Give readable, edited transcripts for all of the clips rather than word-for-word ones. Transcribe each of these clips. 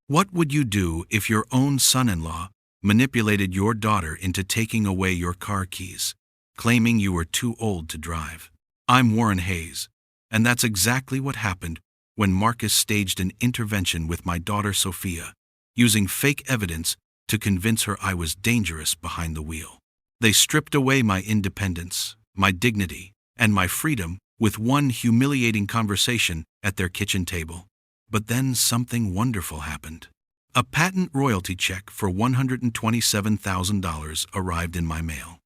What would you do if your own son-in-law manipulated your daughter into taking away your car keys, claiming you were too old to drive? I'm Warren Hayes, and that's exactly what happened when Marcus staged an intervention with my daughter Sophia, using fake evidence to convince her I was dangerous behind the wheel. They stripped away my independence, my dignity, and my freedom with one humiliating conversation at their kitchen table. But then something wonderful happened. A patent royalty check for $127,000 arrived in my mail.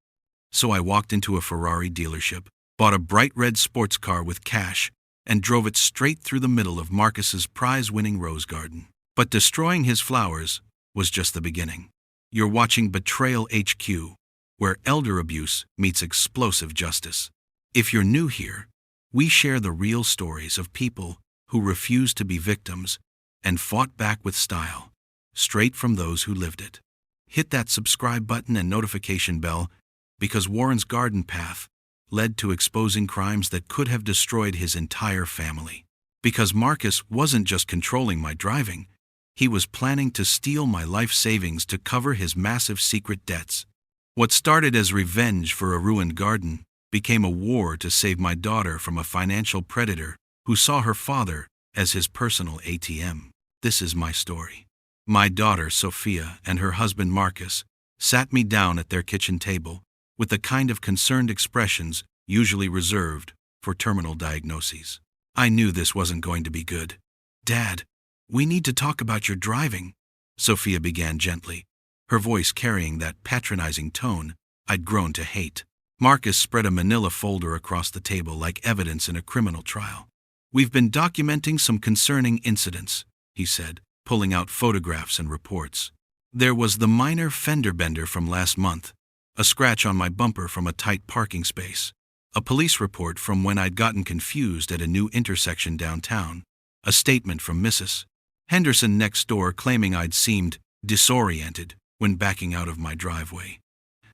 So I walked into a Ferrari dealership, bought a bright red sports car with cash, and drove it straight through the middle of Marcus's prize-winning rose garden. But destroying his flowers was just the beginning. You're watching Betrayal HQ, where elder abuse meets explosive justice. If you're new here, we share the real stories of people who refused to be victims and fought back with style, straight from those who lived it. Hit that subscribe button and notification bell, because Warren's garden path led to exposing crimes that could have destroyed his entire family. Because Marcus wasn't just controlling my driving, he was planning to steal my life savings to cover his massive secret debts. What started as revenge for a ruined garden became a war to save my daughter from a financial predator who saw her father as his personal ATM. This is my story. My daughter, Sophia, and her husband, Marcus, sat me down at their kitchen table with the kind of concerned expressions usually reserved for terminal diagnoses. I knew this wasn't going to be good. "Dad, we need to talk about your driving," Sophia began gently, her voice carrying that patronizing tone I'd grown to hate. Marcus spread a manila folder across the table like evidence in a criminal trial. "We've been documenting some concerning incidents," he said, pulling out photographs and reports. "There was the minor fender bender from last month, a scratch on my bumper from a tight parking space, a police report from when I'd gotten confused at a new intersection downtown, a statement from Mrs. Henderson next door claiming I'd seemed disoriented when backing out of my driveway.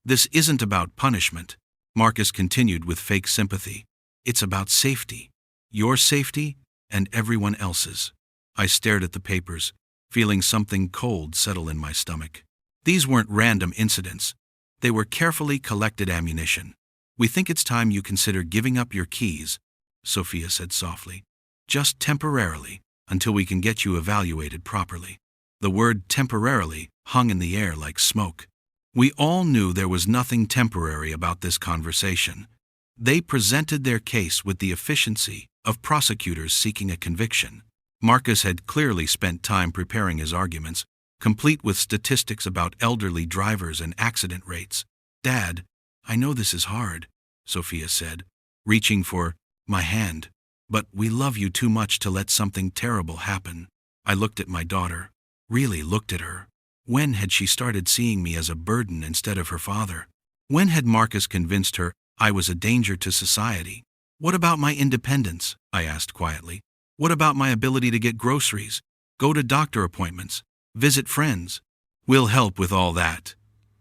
This isn't about punishment," Marcus continued with fake sympathy. "It's about safety. Your safety and everyone else's." I stared at the papers, feeling something cold settle in my stomach. These weren't random incidents. They were carefully collected ammunition. "We think it's time you consider giving up your keys," Sophia said softly. "Just temporarily, until we can get you evaluated properly." The word temporarily hung in the air like smoke. We all knew there was nothing temporary about this conversation. They presented their case with the efficiency of prosecutors seeking a conviction. Marcus had clearly spent time preparing his arguments, complete with statistics about elderly drivers and accident rates. "Dad, I know this is hard," Sophia said, reaching for my hand, "but we love you too much to let something terrible happen." I looked at my daughter, really looked at her. When had she started seeing me as a burden instead of her father? When had Marcus convinced her I was a danger to society? "What about my independence?" I asked quietly. "What about my ability to get groceries, go to doctor appointments, visit friends?" "We'll help with all that,"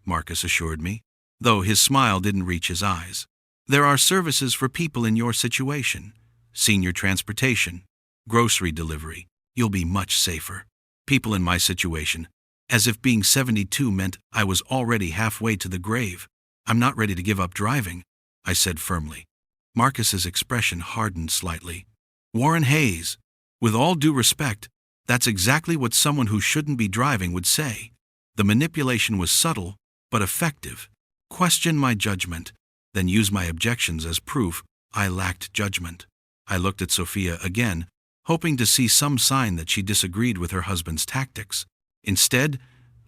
Marcus assured me, though his smile didn't reach his eyes. "There are services for people in your situation. Senior transportation, grocery delivery. You'll be much safer." People in my situation, as if being 72 meant I was already halfway to the grave. "I'm not ready to give up driving," I said firmly. Marcus's expression hardened slightly. "Warren Hayes, with all due respect, that's exactly what someone who shouldn't be driving would say." The manipulation was subtle, but effective. Question my judgment, then use my objections as proof I lacked judgment. I looked at Sophia again, hoping to see some sign that she disagreed with her husband's tactics. Instead,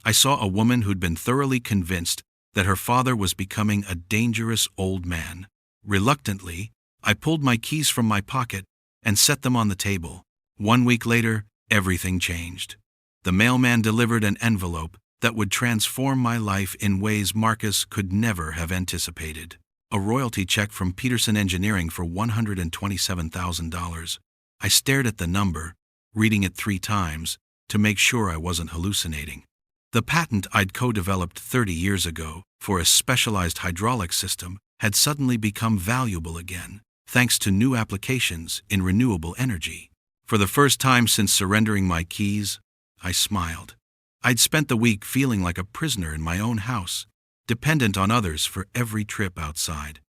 I saw a woman who'd been thoroughly convinced that her father was becoming a dangerous old man. Reluctantly, I pulled my keys from my pocket and set them on the table. 1 week later, everything changed. The mailman delivered an envelope that would transform my life in ways Marcus could never have anticipated. A royalty check from Peterson Engineering for $127,000. I stared at the number, reading it 3 times, to make sure I wasn't hallucinating. The patent I'd co-developed 30 years ago for a specialized hydraulic system had suddenly become valuable again, thanks to new applications in renewable energy. For the first time since surrendering my keys, I smiled. I'd spent the week feeling like a prisoner in my own house, dependent on others for every trip outside.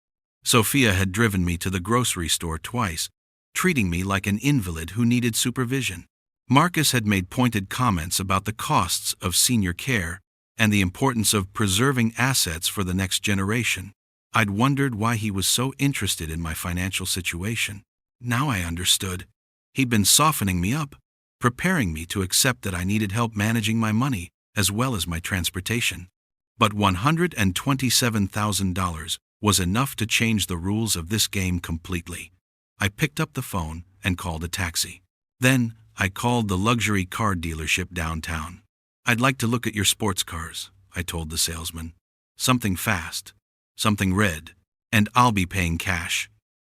Sophia had driven me to the grocery store twice, treating me like an invalid who needed supervision. Marcus had made pointed comments about the costs of senior care and the importance of preserving assets for the next generation. I'd wondered why he was so interested in my financial situation. Now I understood. He'd been softening me up, preparing me to accept that I needed help managing my money as well as my transportation. But $127,000 was enough to change the rules of this game completely. I picked up the phone and called a taxi. Then I called the luxury car dealership downtown. "I'd like to look at your sports cars," I told the salesman. "Something fast, something red, and I'll be paying cash."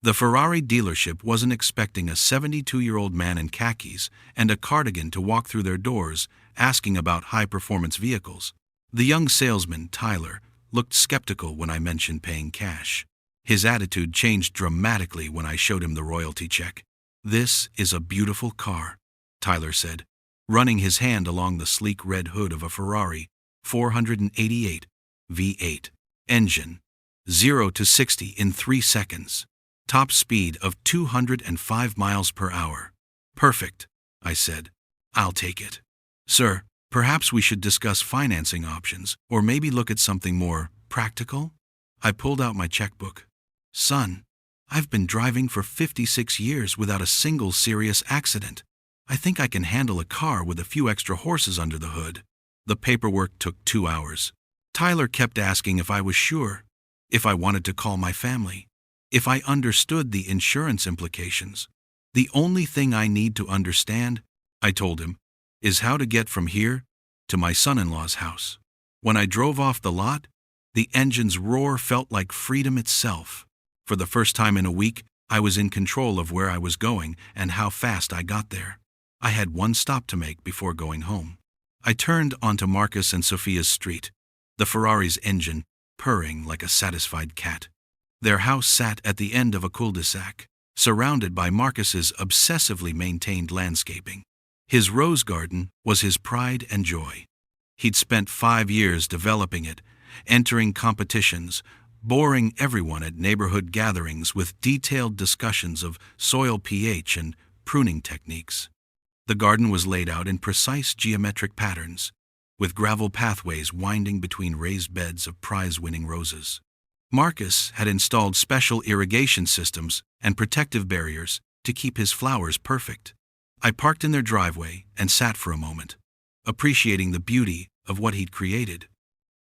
The Ferrari dealership wasn't expecting a 72-year-old man in khakis and a cardigan to walk through their doors asking about high-performance vehicles. The young salesman, Tyler, looked skeptical when I mentioned paying cash. His attitude changed dramatically when I showed him the royalty check. "This is a beautiful car," Tyler said, running his hand along the sleek red hood of a Ferrari 488 V8 engine. 0 to 60 in 3 seconds. Top speed of 205 miles per hour. "Perfect," I said. "I'll take it." "Sir, perhaps we should discuss financing options or maybe look at something more practical?" I pulled out my checkbook. "Son, I've been driving for 56 years without a single serious accident. I think I can handle a car with a few extra horses under the hood." The paperwork took 2 hours. Tyler kept asking if I was sure, if I wanted to call my family, if I understood the insurance implications. "The only thing I need to understand," I told him, "is how to get from here to my son-in-law's house." When I drove off the lot, the engine's roar felt like freedom itself. For the first time in a week, I was in control of where I was going and how fast I got there. I had one stop to make before going home. I turned onto Marcus and Sophia's street, the Ferrari's engine purring like a satisfied cat. Their house sat at the end of a cul-de-sac, surrounded by Marcus's obsessively maintained landscaping. His rose garden was his pride and joy. He'd spent 5 years developing it, entering competitions, boring everyone at neighborhood gatherings with detailed discussions of soil pH and pruning techniques. The garden was laid out in precise geometric patterns, with gravel pathways winding between raised beds of prize-winning roses. Marcus had installed special irrigation systems and protective barriers to keep his flowers perfect. I parked in their driveway and sat for a moment, appreciating the beauty of what he'd created.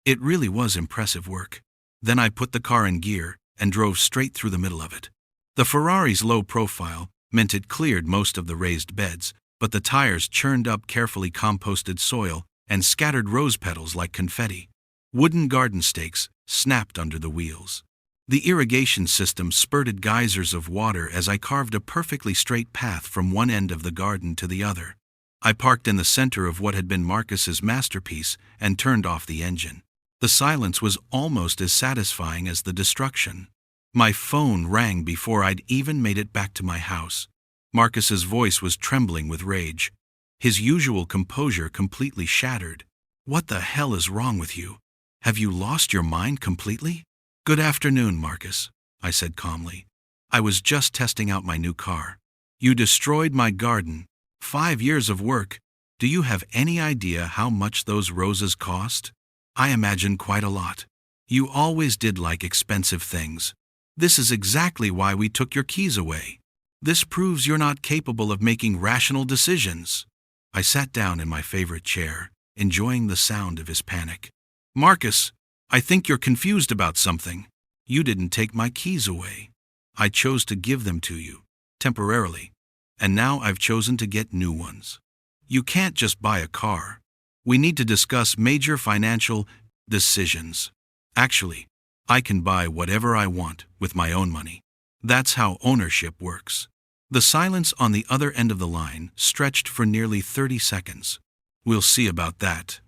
It really was impressive work. Then I put the car in gear and drove straight through the middle of it. The Ferrari's low profile meant it cleared most of the raised beds, but the tires churned up carefully composted soil and scattered rose petals like confetti. Wooden garden stakes snapped under the wheels. The irrigation system spurted geysers of water as I carved a perfectly straight path from one end of the garden to the other. I parked in the center of what had been Marcus's masterpiece and turned off the engine. The silence was almost as satisfying as the destruction. My phone rang before I'd even made it back to my house. Marcus's voice was trembling with rage, his usual composure completely shattered. "What the hell is wrong with you? Have you lost your mind completely?" "Good afternoon, Marcus," I said calmly. "I was just testing out my new car. You destroyed my garden. 5 years of work. Do you have any idea how much those roses cost?" "I imagine quite a lot. You always did like expensive things. This is exactly why we took your keys away. This proves you're not capable of making rational decisions." I sat down in my favorite chair, enjoying the sound of his panic. "Marcus, I think you're confused about something. You didn't take my keys away. I chose to give them to you, temporarily, and now I've chosen to get new ones. You can't just buy a car. We need to discuss major financial decisions. Actually, I can buy whatever I want with my own money. That's how ownership works." The silence on the other end of the line stretched for nearly 30 seconds. "We'll see about that,"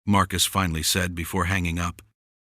Marcus finally said before hanging up.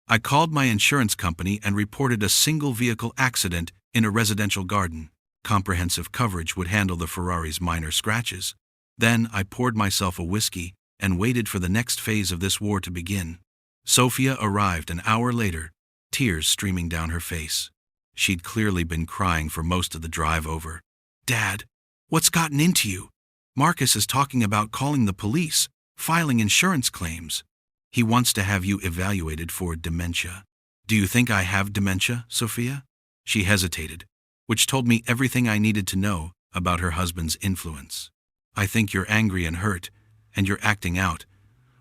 I called my insurance company and reported a single vehicle accident in a residential garden. Comprehensive coverage would handle the Ferrari's minor scratches. Then I poured myself a whiskey and waited for the next phase of this war to begin. Sophia arrived an hour later, tears streaming down her face. She'd clearly been crying for most of the drive over. "Dad, what's gotten into you? Marcus is talking about calling the police, filing insurance claims. He wants to have you evaluated for dementia." "Do you think I have dementia, Sophia?" She hesitated, which told me everything I needed to know about her husband's influence. "I think you're angry and hurt, and you're acting out.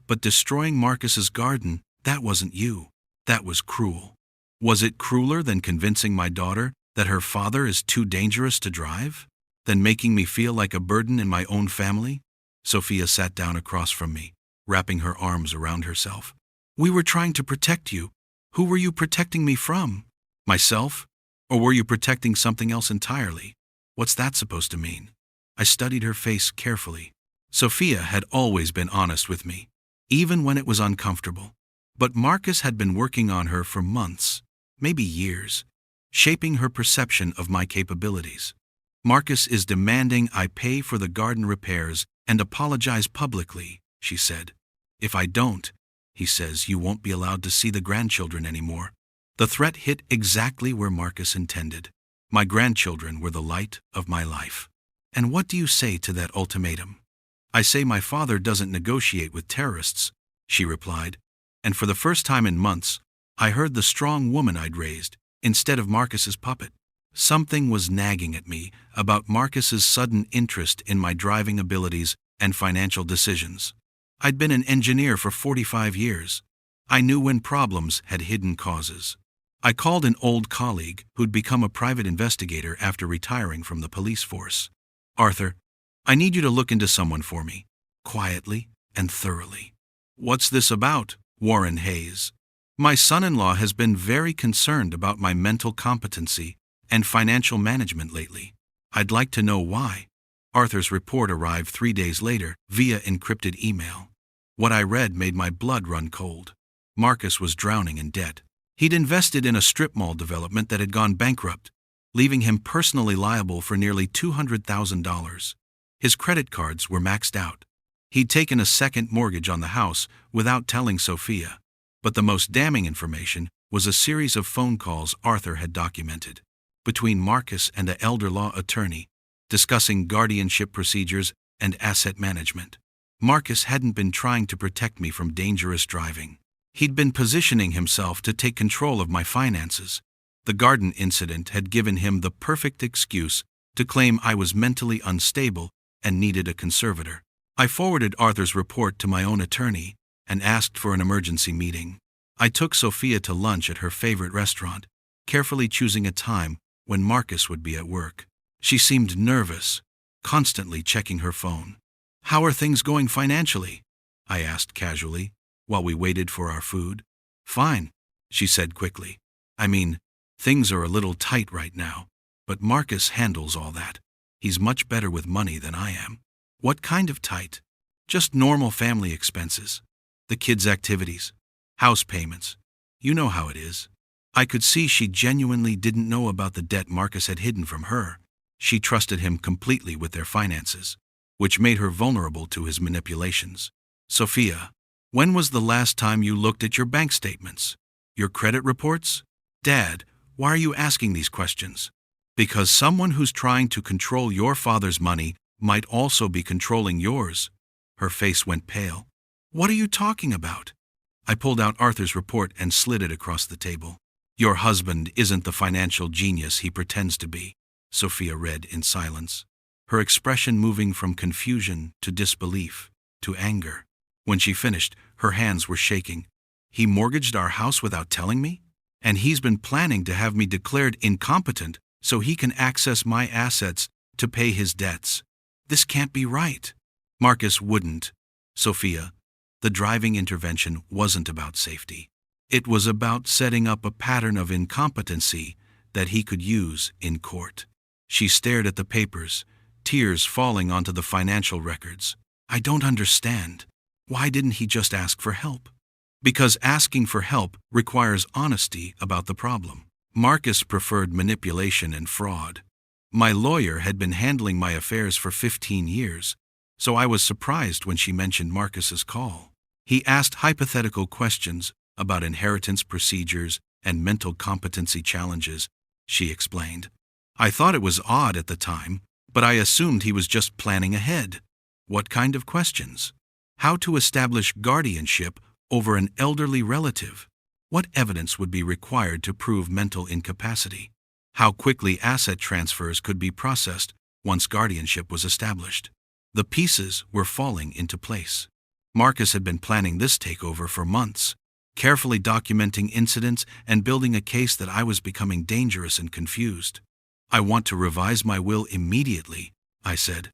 But destroying Marcus's garden, that wasn't you. That was cruel." "Was it crueler than convincing my daughter that her father is too dangerous to drive? Than making me feel like a burden in my own family?" Sophia sat down across from me, wrapping her arms around herself. "We were trying to protect you. Who were you protecting me from? Myself? Or were you protecting something else entirely? What's that supposed to mean?" I studied her face carefully. Sophia had always been honest with me, even when it was uncomfortable. But Marcus had been working on her for months, maybe years, shaping her perception of my capabilities. "Marcus is demanding I pay for the garden repairs and apologize publicly," she said. "If I don't, he says, you won't be allowed to see the grandchildren anymore." The threat hit exactly where Marcus intended. My grandchildren were the light of my life. "And what do you say to that ultimatum?" "I say my father doesn't negotiate with terrorists," she replied. And for the first time in months, I heard the strong woman I'd raised, instead of Marcus's puppet. Something was nagging at me about Marcus's sudden interest in my driving abilities and financial decisions. I'd been an engineer for 45 years. I knew when problems had hidden causes. I called an old colleague who'd become a private investigator after retiring from the police force. "Arthur, I need you to look into someone for me, quietly and thoroughly." "What's this about, Warren Hayes?" "My son-in-law has been very concerned about my mental competency and financial management lately. I'd like to know why." Arthur's report arrived 3 days later via encrypted email. What I read made my blood run cold. Marcus was drowning in debt. He'd invested in a strip mall development that had gone bankrupt, leaving him personally liable for nearly $200,000. His credit cards were maxed out. He'd taken a second mortgage on the house without telling Sophia. But the most damning information was a series of phone calls Arthur had documented between Marcus and an elder law attorney, discussing guardianship procedures and asset management. Marcus hadn't been trying to protect me from dangerous driving. He'd been positioning himself to take control of my finances. The garden incident had given him the perfect excuse to claim I was mentally unstable and needed a conservator. I forwarded Arthur's report to my own attorney and asked for an emergency meeting. I took Sophia to lunch at her favorite restaurant, carefully choosing a time when Marcus would be at work. She seemed nervous, constantly checking her phone. "How are things going financially?" I asked casually, while we waited for our food. "Fine," she said quickly. "I mean, things are a little tight right now, but Marcus handles all that. He's much better with money than I am." "What kind of tight?" "Just normal family expenses. The kids' activities, house payments. You know how it is." I could see she genuinely didn't know about the debt Marcus had hidden from her. She trusted him completely with their finances, which made her vulnerable to his manipulations. "Sophia, when was the last time you looked at your bank statements? Your credit reports?" "Dad, why are you asking these questions?" "Because someone who's trying to control your father's money might also be controlling yours." Her face went pale. "What are you talking about?" I pulled out Arthur's report and slid it across the table. "Your husband isn't the financial genius he pretends to be," Sophia read in silence, her expression moving from confusion to disbelief to anger. When she finished, her hands were shaking. "He mortgaged our house without telling me? And he's been planning to have me declared incompetent so he can access my assets to pay his debts. This can't be right." "Marcus wouldn't, Sophia. The driving intervention wasn't about safety. It was about setting up a pattern of incompetency that he could use in court." She stared at the papers, tears falling onto the financial records. "I don't understand. Why didn't he just ask for help?" "Because asking for help requires honesty about the problem. Marcus preferred manipulation and fraud. My lawyer had been handling my affairs for 15 years. so I was surprised when she mentioned Marcus's call. He asked hypothetical questions about inheritance procedures and mental competency challenges, she explained. I thought it was odd at the time, but I assumed he was just planning ahead. What kind of questions? How to establish guardianship over an elderly relative? What evidence would be required to prove mental incapacity? How quickly asset transfers could be processed once guardianship was established? The pieces were falling into place. Marcus had been planning this takeover for months, carefully documenting incidents and building a case that I was becoming dangerous and confused. I want to revise my will immediately, I said,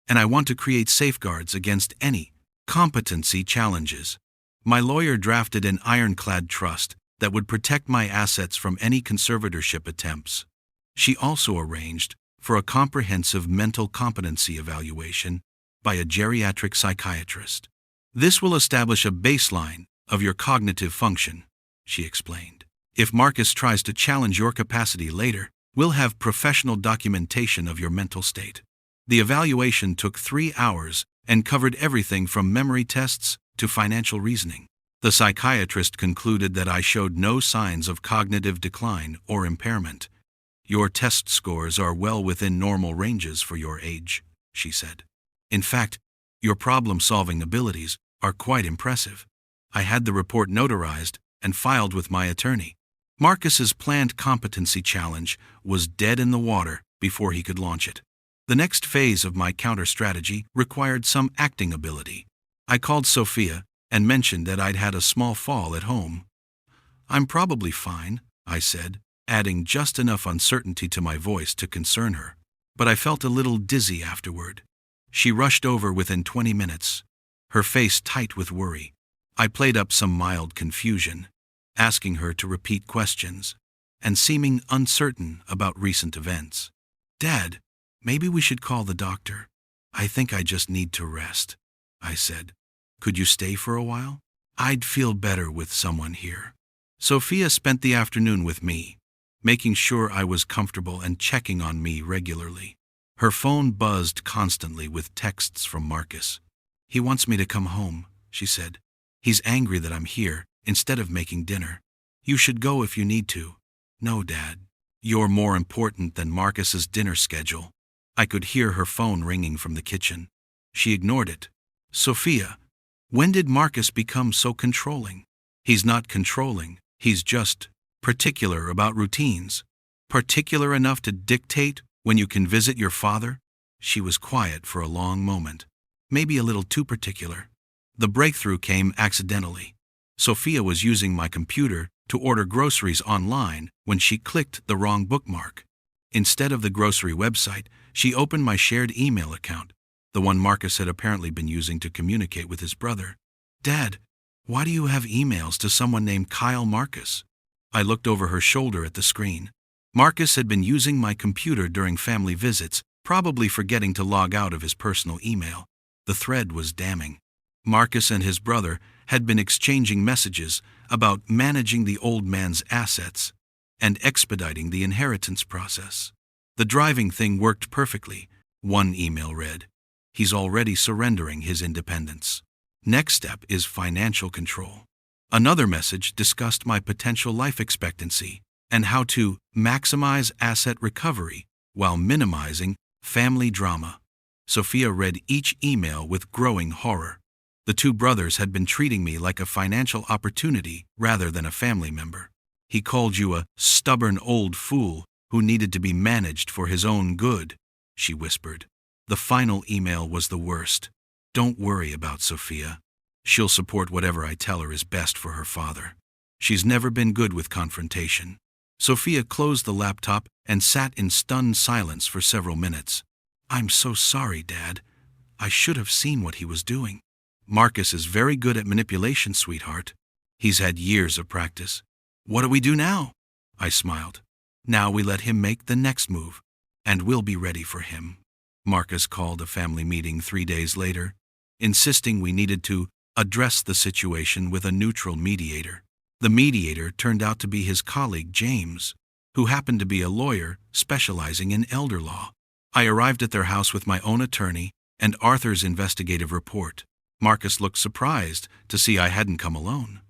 and I want to create safeguards against any competency challenges. My lawyer drafted an ironclad trust that would protect my assets from any conservatorship attempts. She also arranged for a comprehensive mental competency evaluation by a geriatric psychiatrist. This will establish a baseline of your cognitive function, she explained. If Marcus tries to challenge your capacity later, we'll have professional documentation of your mental state. The evaluation took 3 hours and covered everything from memory tests to financial reasoning. The psychiatrist concluded that I showed no signs of cognitive decline or impairment. Your test scores are well within normal ranges for your age, she said. In fact, your problem-solving abilities are quite impressive. I had the report notarized and filed with my attorney. Marcus's planned competency challenge was dead in the water before he could launch it. The next phase of my counter-strategy required some acting ability. I called Sophia and mentioned that I'd had a small fall at home. I'm probably fine, I said, adding just enough uncertainty to my voice to concern her. But I felt a little dizzy afterward. She rushed over within 20 minutes, her face tight with worry. I played up some mild confusion, asking her to repeat questions, and seeming uncertain about recent events. Dad, maybe we should call the doctor. I think I just need to rest, I said. Could you stay for a while? I'd feel better with someone here. Sophia spent the afternoon with me, making sure I was comfortable and checking on me regularly. Her phone buzzed constantly with texts from Marcus. He wants me to come home, she said. He's angry that I'm here instead of making dinner. You should go if you need to. No, Dad. You're more important than Marcus's dinner schedule. I could hear her phone ringing from the kitchen. She ignored it. Sophia, when did Marcus become so controlling? He's not controlling. He's just particular about routines. Particular enough to dictate when you can visit your father? She was quiet for a long moment. Maybe a little too particular. The breakthrough came accidentally. Sophia was using my computer to order groceries online when she clicked the wrong bookmark. Instead of the grocery website, she opened my shared email account, the one Marcus had apparently been using to communicate with his brother. Dad, why do you have emails to someone named Kyle Marcus? I looked over her shoulder at the screen. Marcus had been using my computer during family visits, probably forgetting to log out of his personal email. The thread was damning. Marcus and his brother had been exchanging messages about managing the old man's assets and expediting the inheritance process. The driving thing worked perfectly. One email read, "He's already surrendering his independence. Next step is financial control." Another message discussed my potential life expectancy and how to maximize asset recovery while minimizing family drama. Sophia read each email with growing horror. The two brothers had been treating me like a financial opportunity rather than a family member. He called you a stubborn old fool who needed to be managed for his own good, she whispered. The final email was the worst. Don't worry about Sophia. She'll support whatever I tell her is best for her father. She's never been good with confrontation. Sophia closed the laptop and sat in stunned silence for several minutes. I'm so sorry, Dad. I should have seen what he was doing. Marcus is very good at manipulation, sweetheart. He's had years of practice. What do we do now? I smiled. Now we let him make the next move, and we'll be ready for him. Marcus called a family meeting 3 days later, insisting we needed to address the situation with a neutral mediator. The mediator turned out to be his colleague James, who happened to be a lawyer specializing in elder law. I arrived at their house with my own attorney and Arthur's investigative report. Marcus looked surprised to see I hadn't come alone.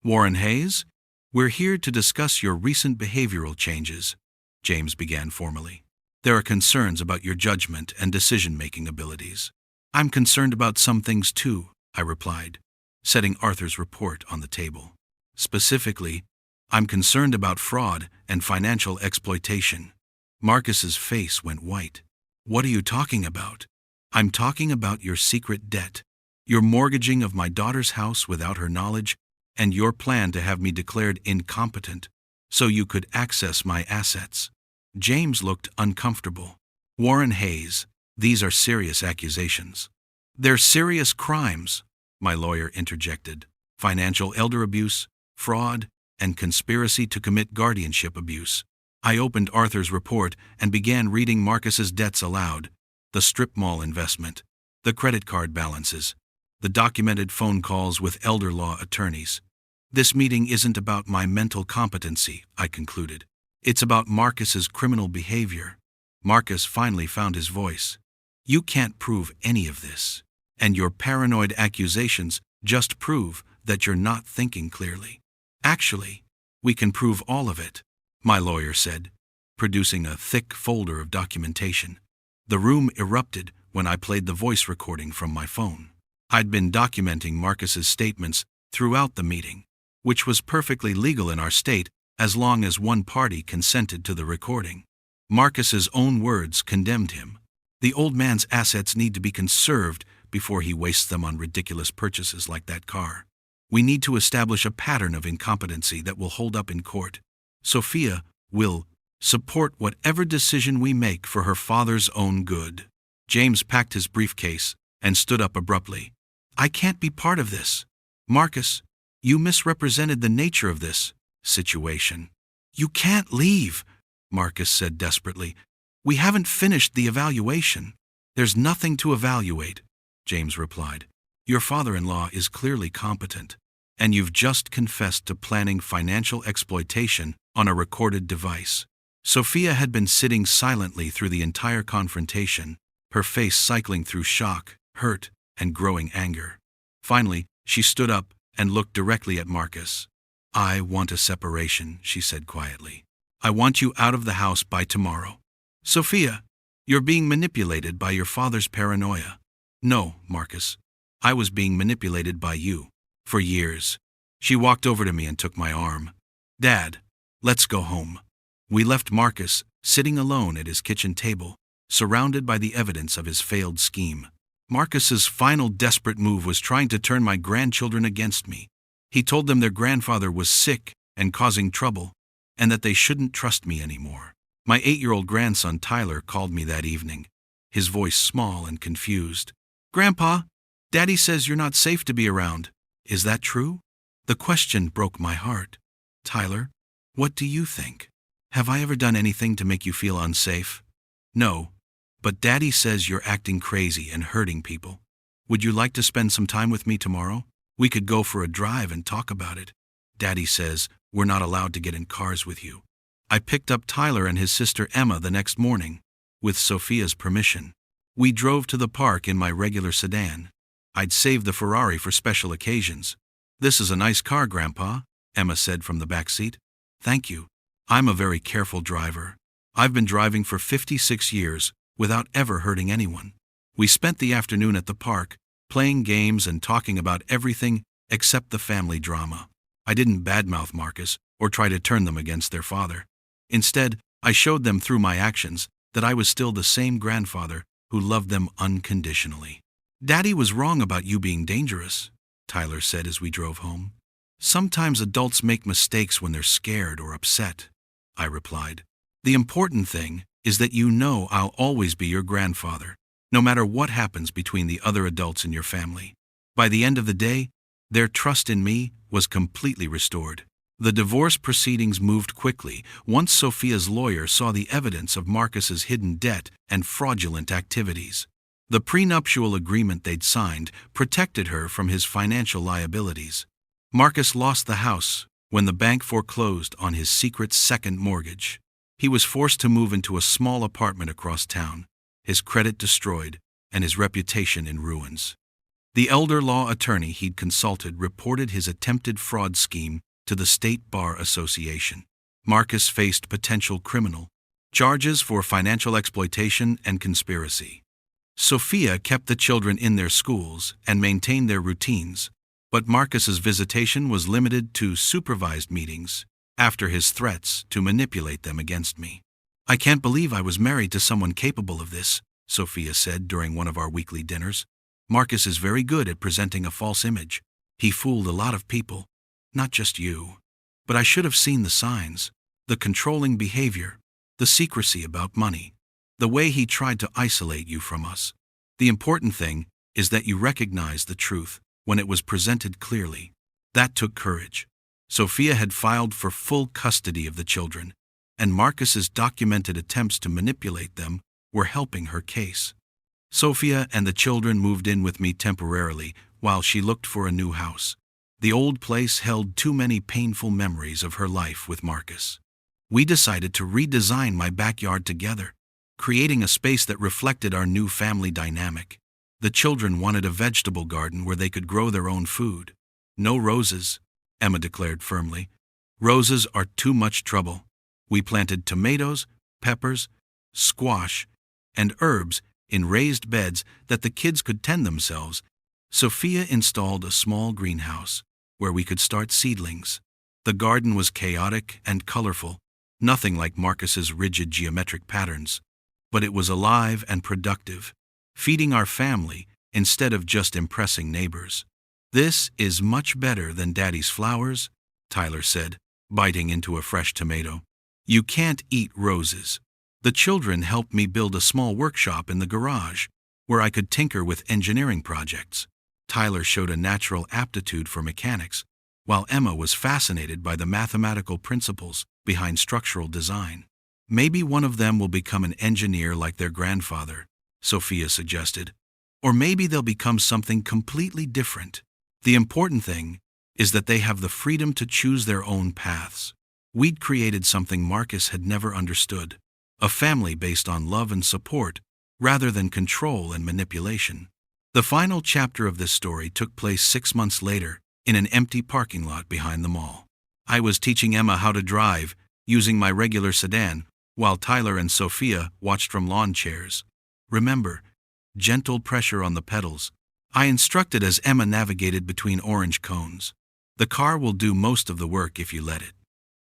Warren Hayes, we're here to discuss your recent behavioral changes, James began formally. There are concerns about your judgment and decision-making abilities. I'm concerned about some things too, I replied, setting Arthur's report on the table. Specifically, I'm concerned about fraud and financial exploitation. Marcus's face went white. What are you talking about? I'm talking about your secret debt, your mortgaging of my daughter's house without her knowledge, and your plan to have me declared incompetent so you could access my assets. James looked uncomfortable. Warren Hayes, these are serious accusations. They're serious crimes, my lawyer interjected. Financial elder abuse, fraud, and conspiracy to commit guardianship abuse. I opened Arthur's report and began reading Marcus's debts aloud. The strip mall investment, the credit card balances, the documented phone calls with elder law attorneys. This meeting isn't about my mental competency, I concluded. It's about Marcus's criminal behavior. Marcus finally found his voice. You can't prove any of this, and your paranoid accusations just prove that you're not thinking clearly. Actually, we can prove all of it, my lawyer said, producing a thick folder of documentation. The room erupted when I played the voice recording from my phone. I'd been documenting Marcus's statements throughout the meeting, which was perfectly legal in our state as long as one party consented to the recording. Marcus's own words condemned him. The old man's assets need to be conserved before he wastes them on ridiculous purchases like that car. We need to establish a pattern of incompetency that will hold up in court. Sophia will support whatever decision we make for her father's own good. James packed his briefcase and stood up abruptly. I can't be part of this. Marcus, you misrepresented the nature of this situation. You can't leave, Marcus said desperately. We haven't finished the evaluation. There's nothing to evaluate, James replied. Your father-in-law is clearly competent, and you've just confessed to planning financial exploitation on a recorded device. Sophia had been sitting silently through the entire confrontation, her face cycling through shock, hurt, and growing anger. Finally, she stood up and looked directly at Marcus. I want a separation, she said quietly. I want you out of the house by tomorrow. Sophia, you're being manipulated by your father's paranoia. No, Marcus. I was being manipulated by you. For years. She walked over to me and took my arm. Dad, let's go home. We left Marcus sitting alone at his kitchen table, surrounded by the evidence of his failed scheme. Marcus's final desperate move was trying to turn my grandchildren against me. He told them their grandfather was sick and causing trouble, and that they shouldn't trust me anymore. My 8-year-old grandson Tyler called me that evening, his voice small and confused. Grandpa, Daddy says you're not safe to be around. Is that true? The question broke my heart. Tyler, what do you think? Have I ever done anything to make you feel unsafe? No, but Daddy says you're acting crazy and hurting people. Would you like to spend some time with me tomorrow? We could go for a drive and talk about it. Daddy says we're not allowed to get in cars with you. I picked up Tyler and his sister Emma the next morning, with Sophia's permission. We drove to the park in my regular sedan. I'd saved the Ferrari for special occasions. This is a nice car, Grandpa, Emma said from the back seat. Thank you. I'm a very careful driver. I've been driving for 56 years without ever hurting anyone. We spent the afternoon at the park, playing games and talking about everything except the family drama. I didn't badmouth Marcus or try to turn them against their father. Instead, I showed them through my actions that I was still the same grandfather who loved them unconditionally. Daddy was wrong about you being dangerous, Tyler said as we drove home. Sometimes adults make mistakes when they're scared or upset, I replied. The important thing is that you know I'll always be your grandfather, no matter what happens between the other adults in your family. By the end of the day, their trust in me was completely restored. The divorce proceedings moved quickly once Sophia's lawyer saw the evidence of Marcus's hidden debt and fraudulent activities. The prenuptial agreement they'd signed protected her from his financial liabilities. Marcus lost the house when the bank foreclosed on his secret second mortgage. He was forced to move into a small apartment across town, his credit destroyed, and his reputation in ruins. The elder law attorney he'd consulted reported his attempted fraud scheme to the State Bar Association. Marcus faced potential criminal charges for financial exploitation and conspiracy. Sophia kept the children in their schools and maintained their routines, but Marcus's visitation was limited to supervised meetings after his threats to manipulate them against me. "I can't believe I was married to someone capable of this," Sophia said during one of our weekly dinners. "Marcus is very good at presenting a false image. He fooled a lot of people, not just you. But I should have seen the signs, the controlling behavior, the secrecy about money, the way he tried to isolate you from us. The important thing is that you recognize the truth when it was presented clearly. That took courage." Sophia had filed for full custody of the children, and Marcus's documented attempts to manipulate them were helping her case. Sophia and the children moved in with me temporarily while she looked for a new house. The old place held too many painful memories of her life with Marcus. We decided to redesign my backyard together, creating a space that reflected our new family dynamic. The children wanted a vegetable garden where they could grow their own food. "No roses," Emma declared firmly. "Roses are too much trouble." We planted tomatoes, peppers, squash, and herbs in raised beds that the kids could tend themselves. Sophia installed a small greenhouse where we could start seedlings. The garden was chaotic and colorful, nothing like Marcus's rigid geometric patterns, but it was alive and productive, feeding our family instead of just impressing neighbors. "This is much better than Daddy's flowers," Tyler said, biting into a fresh tomato. "You can't eat roses." The children helped me build a small workshop in the garage where I could tinker with engineering projects. Tyler showed a natural aptitude for mechanics, while Emma was fascinated by the mathematical principles behind structural design. "Maybe one of them will become an engineer like their grandfather," Sophia suggested. "Or maybe they'll become something completely different. The important thing is that they have the freedom to choose their own paths." We'd created something Marcus had never understood, a family based on love and support rather than control and manipulation. The final chapter of this story took place 6 months later in an empty parking lot behind the mall. I was teaching Emma how to drive using my regular sedan while Tyler and Sophia watched from lawn chairs. "Remember, gentle pressure on the pedals," I instructed as Emma navigated between orange cones. "The car will do most of the work if you let it."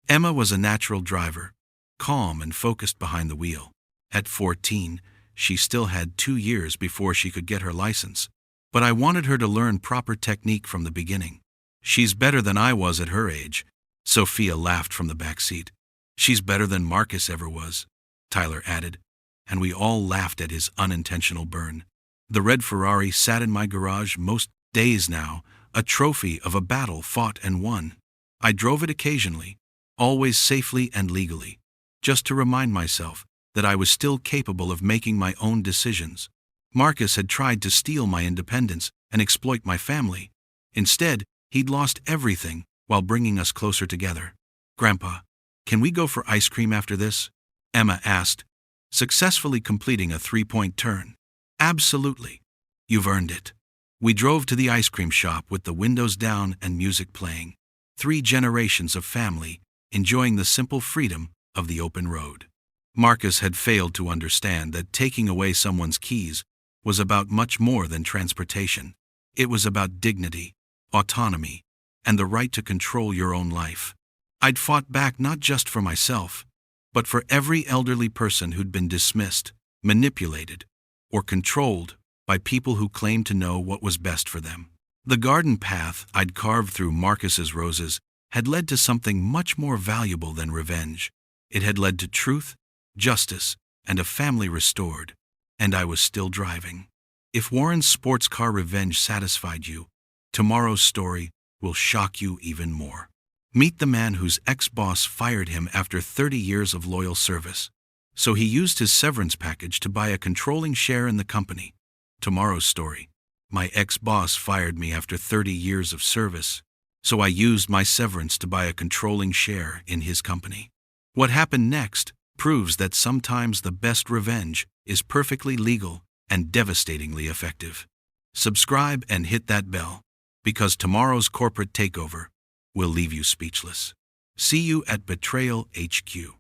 Emma was a natural driver, calm and focused behind the wheel. At 14, she still had 2 years before she could get her license, but I wanted her to learn proper technique from the beginning. "She's better than I was at her age," Sophia laughed from the back seat. "She's better than Marcus ever was," Tyler added, and we all laughed at his unintentional burn. The red Ferrari sat in my garage most days now, a trophy of a battle fought and won. I drove it occasionally, always safely and legally, just to remind myself that I was still capable of making my own decisions. Marcus had tried to steal my independence and exploit my family. Instead, he'd lost everything while bringing us closer together. "Grandpa, can we go for ice cream after this?" Emma asked, successfully completing a 3-point turn. "Absolutely. You've earned it." We drove to the ice cream shop with the windows down and music playing. 3 generations of family enjoying the simple freedom of the open road. Marcus had failed to understand that taking away someone's keys was about much more than transportation. It was about dignity, autonomy, and the right to control your own life. I'd fought back not just for myself, but for every elderly person who'd been dismissed, manipulated, or controlled by people who claimed to know what was best for them. The garden path I'd carved through Marcus's roses had led to something much more valuable than revenge. It had led to truth, justice, and a family restored, and I was still driving. If Warren's sports car revenge satisfied you, tomorrow's story will shock you even more. Meet the man whose ex-boss fired him after 30 years of loyal service. So he used his severance package to buy a controlling share in the company. Tomorrow's story: my ex-boss fired me after 30 years of service, so I used my severance to buy a controlling share in his company. What happened next proves that sometimes the best revenge is perfectly legal and devastatingly effective. Subscribe and hit that bell, because tomorrow's corporate takeover will leave you speechless. See you at Betrayal HQ.